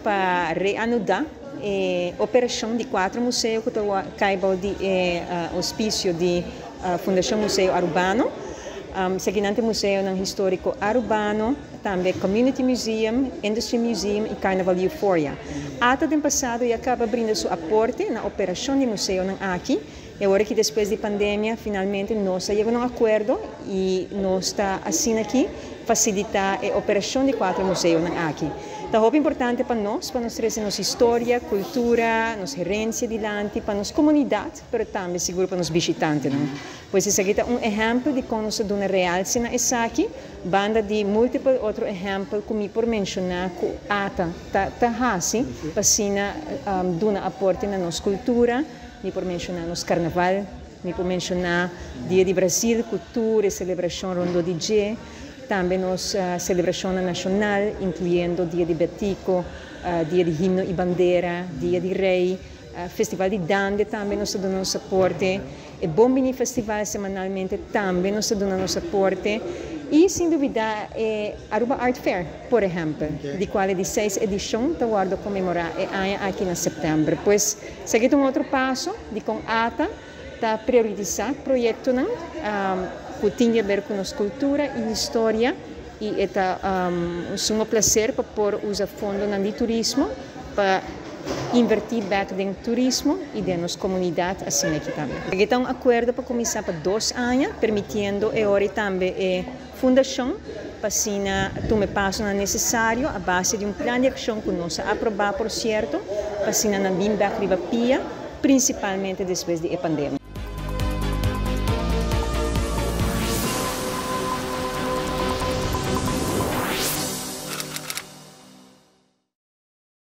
para reanudar a operação de 4 museus que caiba de auspício de Fundação Museu Arubano. Seguinte museu histórico Arubano, também Community Museum, Industry Museum e Carnaval Euphoria. Até do passado, e acaba abrindo seu aporte na operação de museu aqui. E agora que depois da pandemia, finalmente nós chegamos a um acordo e nós está assim aqui facilitar a operação de 4 museus aqui. Então, é importante para nós trazer nossa história, cultura, nossa herência adiante, para nossa comunidade, mas também seguro para os visitantes. Pois esse aqui é um exemplo de como se dá uma realce na aqui, banda de múltiplos outros exemplos, como por mencionar, que ata assim, para dar aporte na nossa cultura, me por mencionar nosso carnaval, me por mencionar Dia de Brasil, cultura e celebração Rondo DJ, também nossa celebração nacional, incluindo Dia de Betico, Dia de Himno e Bandeira, Dia de Rei, Festival de Dande também nós damos aporte, e Bombini Festival semanalmente também nós damos aporte, e sem dúvida Aruba Art Fair, por exemplo, de qual é de 6 edição, está guardo comemorar aqui em setembro. Pois, seguindo outro passo, de com ATA, está priorizar projeto que tem a ver com nossa cultura e história, e é um prazer para pôr usar fundo de turismo, para invertir back em turismo e de nossa comunidade assim aqui também. Aqui um acordo para começar para 2 anos, permitindo agora também a fundação para tomar passo necessário a base de plano de ação que nós aprovar por certo, para não vir back pia, principalmente depois da pandemia.